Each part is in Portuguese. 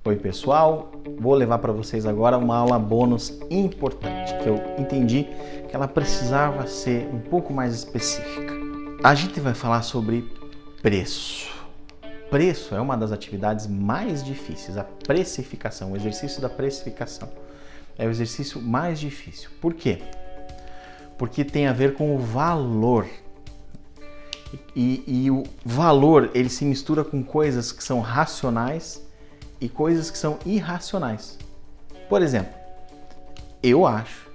Oi pessoal, vou levar para vocês agora uma aula bônus importante, que eu entendi que ela precisava ser um pouco mais específica. A gente vai falar sobre preço. Preço é uma das atividades mais difíceis, a precificação, o exercício da precificação. É o exercício mais difícil. Por quê? Porque tem a ver com o valor. E o valor, ele se mistura com coisas que são racionais e coisas que são irracionais. Por exemplo, eu acho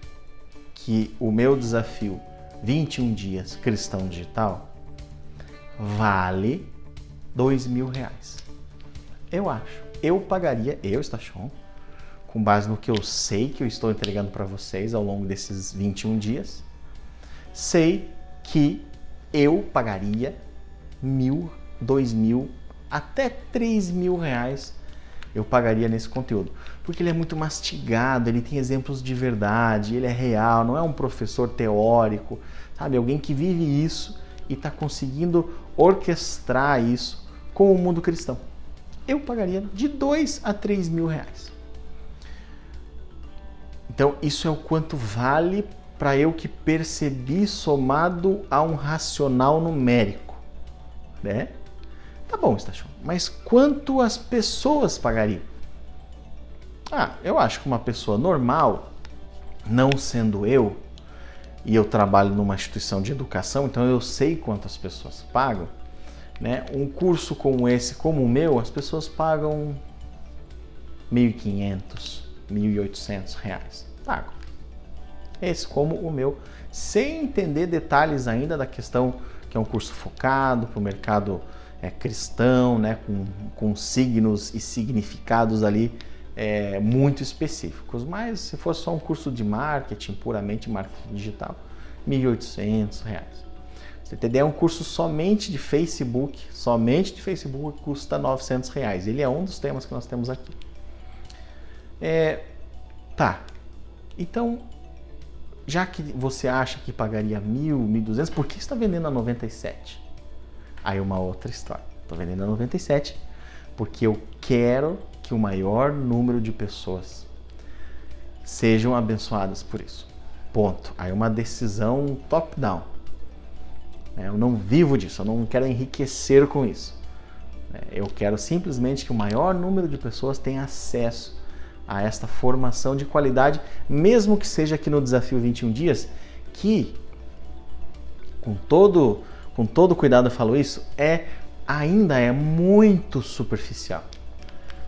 que o meu desafio 21 dias cristão digital vale R$2.000. Eu acho. Eu pagaria, Stachon, com base no que eu sei que eu estou entregando para vocês ao longo desses 21 dias, sei que eu pagaria R$1.000, R$2.000, até R$3.000 eu pagaria nesse conteúdo. Porque ele é muito mastigado, ele tem exemplos de verdade, ele é real, não é um professor teórico, sabe? Alguém que vive isso e está conseguindo orquestrar isso com o mundo cristão. Eu pagaria de R$2.000 a R$3.000. Então, isso é o quanto vale para eu que percebi somado a um racional numérico, né? Tá bom, Stachon, mas quanto as pessoas pagariam? Eu acho que uma pessoa normal, não sendo eu, e eu trabalho numa instituição de educação, então eu sei quanto as pessoas pagam, né? Um curso como esse, como o meu, as pessoas pagam R$1.500, R$1.800. Pagam. Esse como o meu, sem entender detalhes ainda da questão que é um curso focado para o mercado cristão, né, com signos e significados ali muito específicos. Mas se fosse só um curso de marketing, puramente marketing digital, R$1.800. Você tem ideia, um curso somente de Facebook custa R$900. Ele é um dos temas que nós temos aqui. Tá, então, já que você acha que pagaria R$1.000, R$1.200, por que você está vendendo a 97? Aí uma outra história. Estou vendendo a 97 porque eu quero que o maior número de pessoas sejam abençoadas por isso. Ponto. Aí uma decisão top-down. Eu não vivo disso, eu não quero enriquecer com isso. Eu quero simplesmente que o maior número de pessoas tenha acesso a esta formação de qualidade, mesmo que seja aqui no Desafio 21 Dias, que, com todo cuidado eu falo isso, ainda é muito superficial.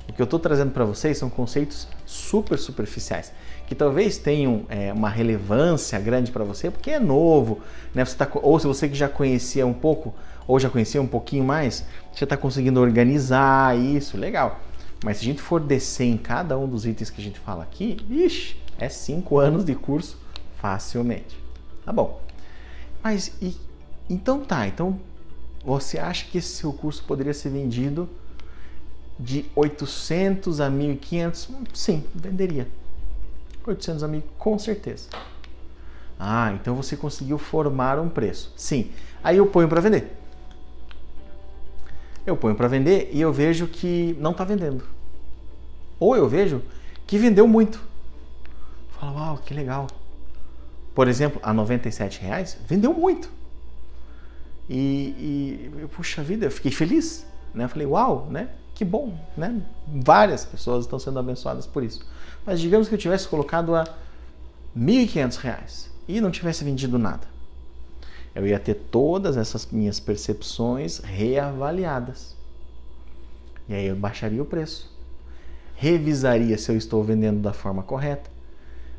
O que eu estou trazendo para vocês são conceitos super superficiais, que talvez tenham uma relevância grande para você, porque é novo, né? Ou se você que já conhecia um pouco, ou já conhecia um pouquinho mais, você está conseguindo organizar isso, legal. Mas se a gente for descer em cada um dos itens que a gente fala aqui, é 5 anos de curso facilmente. Tá bom. Mas então você acha que esse seu curso poderia ser vendido de 800 a 1.500? Sim, venderia. 800 a 1.000, com certeza. Então você conseguiu formar um preço. Sim. Aí eu ponho para vender. Eu ponho para vender e eu vejo que não está vendendo. Ou eu vejo que vendeu muito. Falo, uau, que legal. Por exemplo, a R$97 vendeu muito. Puxa vida, eu fiquei feliz. Né? Eu falei, uau, né? Que bom. Né? Várias pessoas estão sendo abençoadas por isso. Mas digamos que eu tivesse colocado a R$1.500 e não tivesse vendido nada. Eu ia ter todas essas minhas percepções reavaliadas. E aí eu baixaria o preço. Revisaria se eu estou vendendo da forma correta.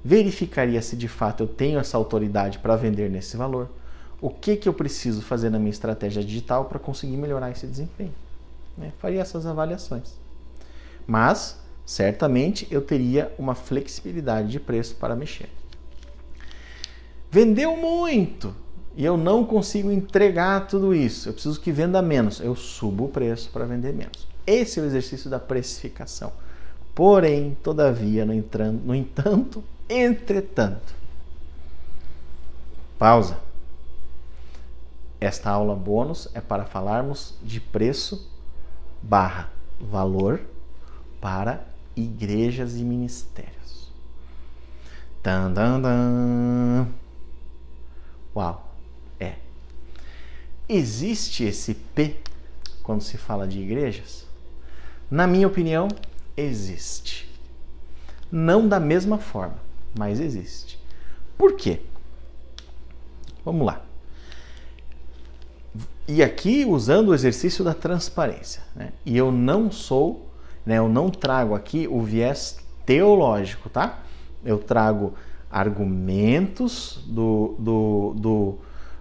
Verificaria se de fato eu tenho essa autoridade para vender nesse valor. O que eu preciso fazer na minha estratégia digital para conseguir melhorar esse desempenho. Faria essas avaliações. Mas, certamente, eu teria uma flexibilidade de preço para mexer. Vendeu muito! E eu não consigo entregar tudo isso, eu preciso que venda menos, eu subo o preço para vender menos. Esse é o exercício da precificação. Porém, todavia, no entanto, entretanto. Pausa. Esta aula bônus é para falarmos de preço / valor para igrejas e ministérios. Dan, dan, dan. Uau, existe esse P quando se fala de igrejas? Na minha opinião, existe. Não da mesma forma, mas existe. Por quê? Vamos lá. E aqui usando o exercício da transparência, né? E eu não trago aqui o viés teológico, tá? Eu trago argumentos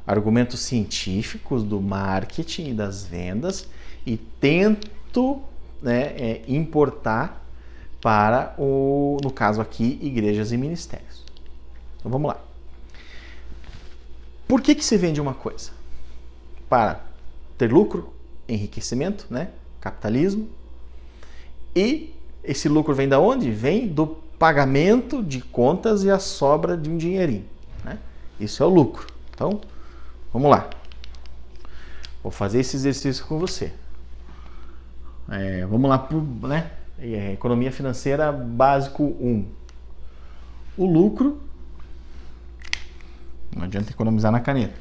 argumentos científicos do marketing e das vendas e tento, né, importar para no caso aqui, igrejas e ministérios. Então vamos lá. Por que se vende uma coisa? Para ter lucro, enriquecimento, né? Capitalismo. E esse lucro vem da onde? Vem do pagamento de contas e a sobra de um dinheirinho, né? Isso é o lucro. Então, vamos lá. Vou fazer esse exercício com você. Vamos lá, né? Economia financeira básico 1. O lucro, não adianta economizar na caneta.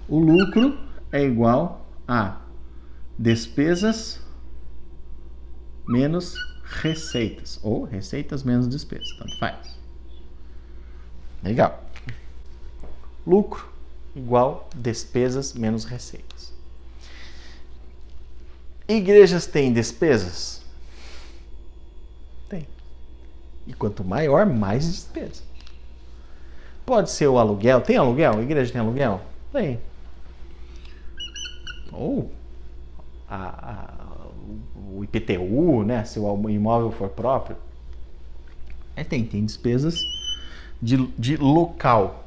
O lucro é igual a despesas menos receitas, ou receitas menos despesas, tanto faz. Legal. Lucro igual despesas menos receitas. Igrejas têm despesas? Tem. E quanto maior, mais despesa. Pode ser o aluguel. Tem aluguel? A igreja tem aluguel? Tem. Ou o IPTU, né? Se o imóvel for próprio. Tem despesas de local.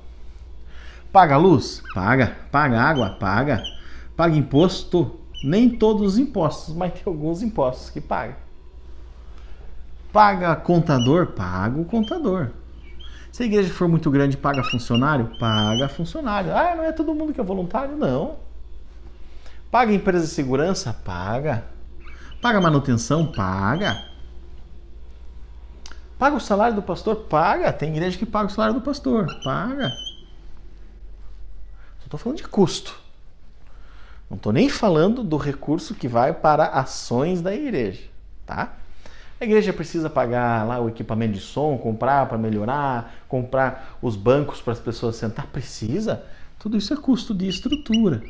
Paga luz? Paga. Paga água? Paga. Paga imposto? Nem todos os impostos, mas tem alguns impostos que paga. Paga contador? Paga o contador. Se a igreja for muito grande, paga funcionário? Paga funcionário. Não é todo mundo que é voluntário? Não. Paga empresa de segurança? Paga. Paga manutenção? Paga. Paga o salário do pastor? Paga. Tem igreja que paga o salário do pastor? Paga. Só estou falando de custo. Não estou nem falando do recurso que vai para ações da igreja, tá? A igreja precisa pagar lá o equipamento de som, comprar para melhorar, comprar os bancos para as pessoas sentar? Precisa. Tudo isso é custo de estrutura.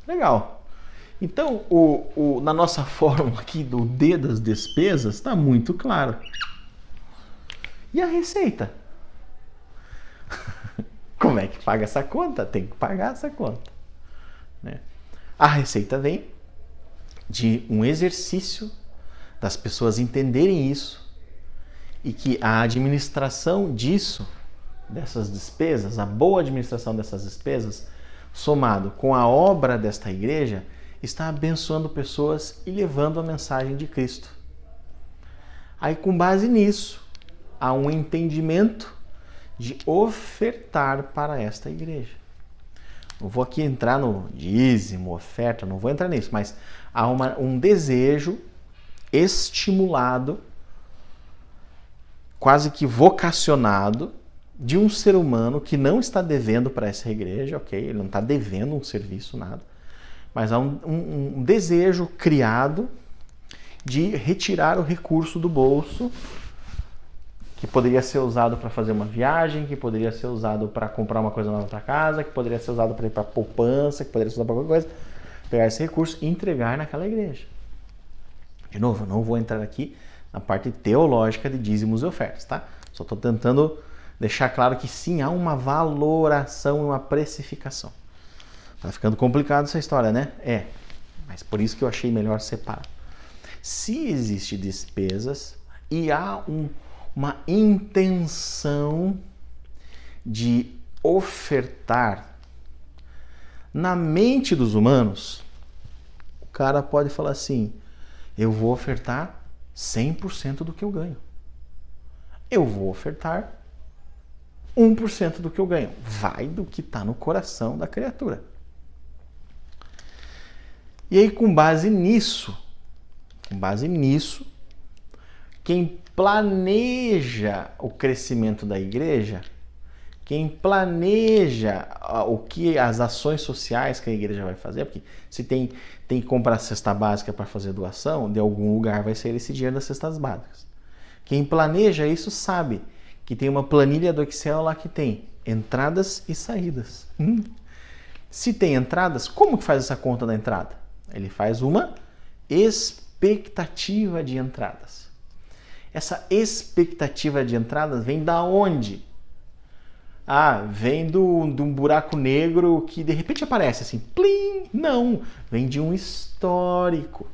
Legal. Então, na nossa fórmula aqui do D das despesas, está muito claro. E a receita? Como é que paga essa conta? Tem que pagar essa conta, né? A receita vem de um exercício das pessoas entenderem isso e que a administração dessas despesas, a boa administração dessas despesas, somado com a obra desta igreja, está abençoando pessoas e levando a mensagem de Cristo. Aí, com base nisso, há um entendimento de ofertar para esta igreja. Não vou aqui entrar no dízimo, oferta, não vou entrar nisso, mas há um desejo estimulado, quase que vocacionado, de um ser humano que não está devendo para essa igreja, ok? Ele não está devendo um serviço, nada, mas há um desejo criado de retirar o recurso do bolso, que poderia ser usado para fazer uma viagem, que poderia ser usado para comprar uma coisa nova para casa, que poderia ser usado para ir para poupança, que poderia ser usado para qualquer coisa, pegar esse recurso e entregar naquela igreja. De novo, eu não vou entrar aqui na parte teológica de dízimos e ofertas, tá? Só estou tentando deixar claro que sim, há uma valoração e uma precificação. Tá ficando complicado essa história, né? Mas por isso que eu achei melhor separar. Se existe despesas e há uma intenção de ofertar, na mente dos humanos, o cara pode falar assim: eu vou ofertar 100% do que eu ganho. Eu vou ofertar 1% do que eu ganho. Vai do que está no coração da criatura. E aí, com base nisso, Com base nisso, quem planeja o crescimento da igreja, quem planeja as ações sociais que a igreja vai fazer, porque se tem que comprar cesta básica para fazer doação, de algum lugar vai sair esse dinheiro das cestas básicas. Quem planeja isso sabe que tem uma planilha do Excel lá que tem entradas e saídas. Se tem entradas, como que faz essa conta da entrada? Ele faz uma expectativa de entradas. Essa expectativa de entradas vem da onde? Vem de um buraco negro que de repente aparece assim, plim! Não, vem de um histórico.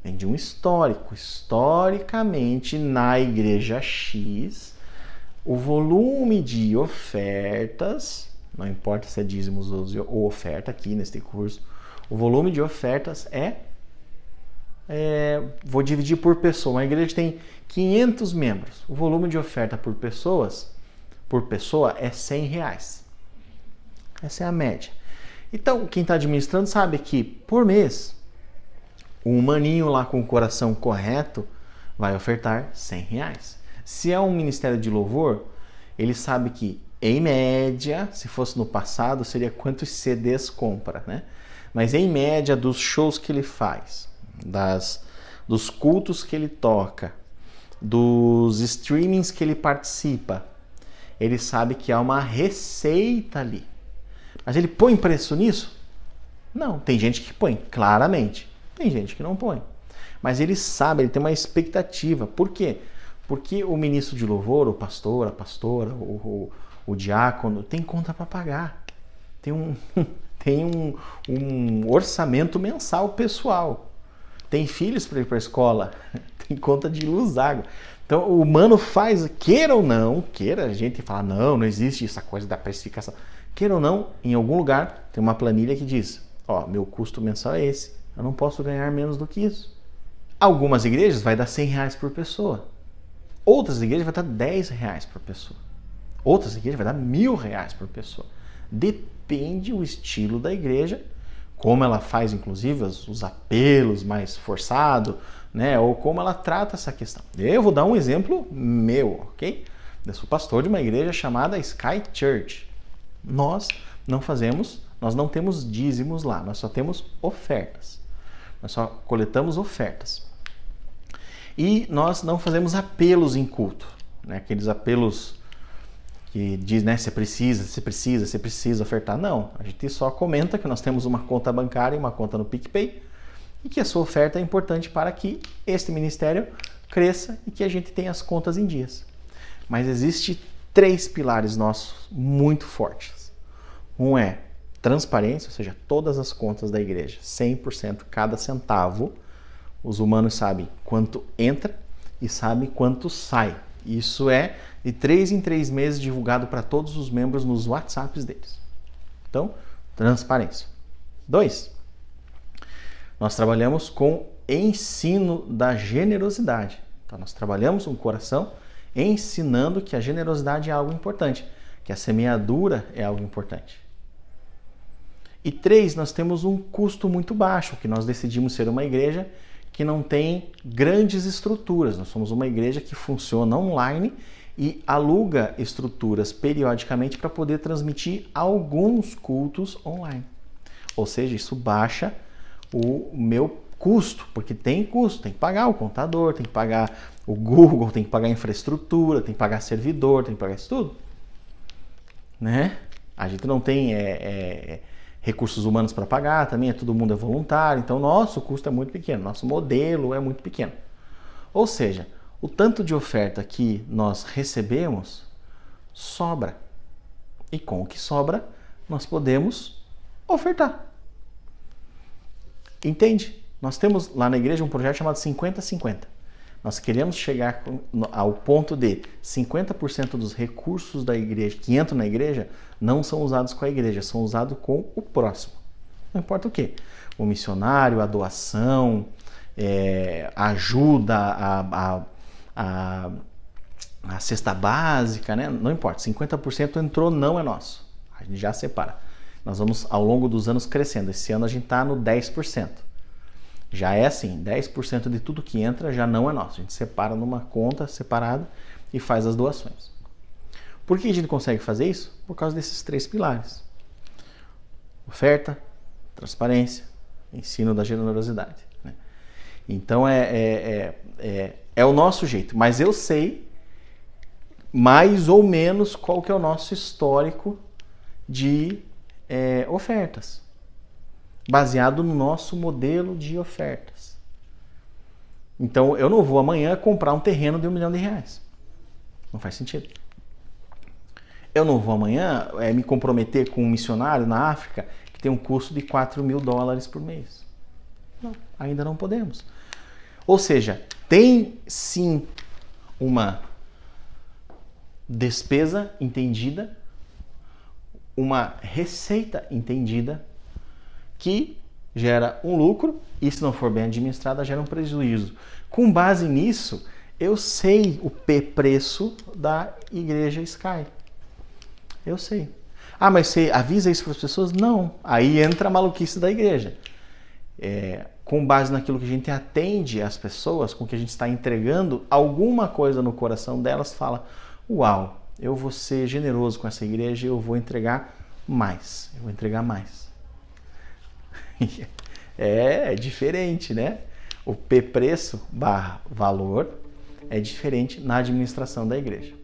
Vem de um histórico. Historicamente, na igreja X, o volume de ofertas, não importa se é dízimos ou oferta aqui neste curso, o volume de ofertas vou dividir por pessoa. Uma igreja tem 500 membros. O volume de oferta por pessoa é R$100. Essa é a média. Então, quem está administrando sabe que, por mês, um maninho lá com o coração correto vai ofertar R$100. Se é um ministério de louvor, ele sabe que, em média, se fosse no passado, seria quantos CDs compra, né? Mas, em média, dos shows que ele faz, dos cultos que ele toca, dos streamings que ele participa, ele sabe que há uma receita ali. Mas ele põe preço nisso? Não, tem gente que põe, claramente. Tem gente que não põe. Mas ele sabe, ele tem uma expectativa. Por quê? Porque o ministro de louvor, o pastor, a pastora, o diácono, tem conta para pagar. Tem um orçamento mensal pessoal. Tem filhos para ir para a escola. Tem conta de luz, água. Então, o humano faz, queira ou não, a gente fala, não existe essa coisa da precificação. Queira ou não, em algum lugar tem uma planilha que diz, meu custo mensal é esse, eu não posso ganhar menos do que isso. Algumas igrejas vai dar R$100 por pessoa. Outras igrejas vai dar R$10 por pessoa. Outras igrejas vai dar R$1.000 por pessoa. Depende o estilo da igreja, como ela faz, inclusive, os apelos mais forçados, né? Ou como ela trata essa questão. Eu vou dar um exemplo meu, ok? Eu sou pastor de uma igreja chamada Sky Church. Nós não temos dízimos lá, nós só temos ofertas. Nós só coletamos ofertas. E nós não fazemos apelos em culto, né? Aqueles apelos que diz, né, você precisa ofertar. Não, a gente só comenta que nós temos uma conta bancária e uma conta no PicPay e que a sua oferta é importante para que este ministério cresça e que a gente tenha as contas em dias. Mas existe 3 pilares nossos muito fortes. Um é transparência, ou seja, todas as contas da igreja, 100%, cada centavo. Os humanos sabem quanto entra e sabem quanto sai. Isso é de 3 em 3 meses divulgado para todos os membros nos WhatsApps deles. Então, transparência. 2, nós trabalhamos com ensino da generosidade. Então, nós trabalhamos com o coração ensinando que a generosidade é algo importante, que a semeadura é algo importante. E 3, nós temos um custo muito baixo, que nós decidimos ser uma igreja que não tem grandes estruturas. Nós somos uma igreja que funciona online e aluga estruturas periodicamente para poder transmitir alguns cultos online. Ou seja, isso baixa o meu custo, porque tem custo, tem que pagar o contador, tem que pagar o Google, tem que pagar a infraestrutura, tem que pagar servidor, tem que pagar isso tudo. Né? A gente não tem recursos humanos para pagar, também todo mundo é voluntário, então nosso custo é muito pequeno, nosso modelo é muito pequeno. Ou seja, o tanto de oferta que nós recebemos sobra. E com o que sobra, nós podemos ofertar. Entende? Nós temos lá na igreja um projeto chamado 50-50. Nós queremos chegar ao ponto de 50% dos recursos da igreja que entram na igreja não são usados com a igreja, são usados com o próximo. Não importa o quê. O missionário, a doação, a ajuda, a cesta básica, né? Não importa. 50% entrou, não é nosso. A gente já separa. Nós vamos, ao longo dos anos, crescendo. Esse ano a gente está no 10%. Já é assim, 10% de tudo que entra já não é nosso. A gente separa numa conta separada e faz as doações. Por que a gente consegue fazer isso? Por causa desses 3 pilares. Oferta, transparência, ensino da generosidade. Né? Então é o nosso jeito. Mas eu sei mais ou menos qual que é o nosso histórico de ofertas. Baseado no nosso modelo de ofertas. Então, eu não vou amanhã comprar um terreno de R$1 milhão. Não faz sentido. Eu não vou amanhã me comprometer com um missionário na África que tem um custo de $4.000 por mês. Não, ainda não podemos. Ou seja, tem sim uma despesa entendida, uma receita entendida, que gera um lucro e, se não for bem administrada, gera um prejuízo. Com base nisso, eu sei o preço da Igreja Sky. Eu sei. Ah, mas você avisa isso para as pessoas? Não. Aí entra a maluquice da igreja. Com base naquilo que a gente atende as pessoas, com que a gente está entregando, alguma coisa no coração delas fala: uau, eu vou ser generoso com essa igreja e eu vou entregar mais. Eu vou entregar mais. É diferente, né? O preço / valor é diferente na administração da igreja.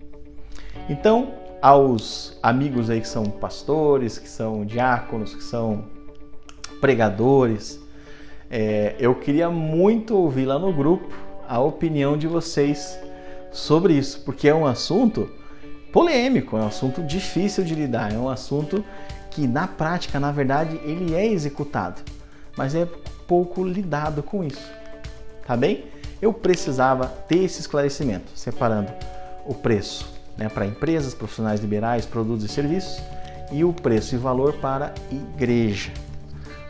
Então, aos amigos aí que são pastores, que são diáconos, que são pregadores, eu queria muito ouvir lá no grupo a opinião de vocês sobre isso, porque é um assunto polêmico, é um assunto difícil de lidar, é um assunto que na prática, na verdade, ele é executado, mas é pouco lidado com isso, tá bem? Eu precisava ter esse esclarecimento, separando o preço, né, para empresas, profissionais liberais, produtos e serviços, e o preço e valor para a igreja.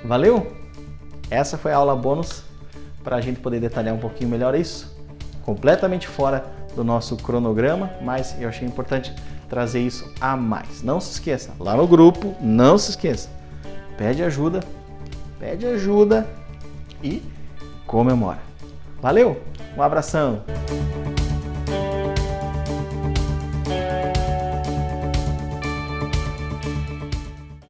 Valeu? Essa foi a aula bônus para a gente poder detalhar um pouquinho melhor isso, completamente fora do nosso cronograma, mas eu achei importante trazer isso a mais. Não se esqueça, lá no grupo, não se esqueça, pede ajuda e comemora. Valeu, um abração!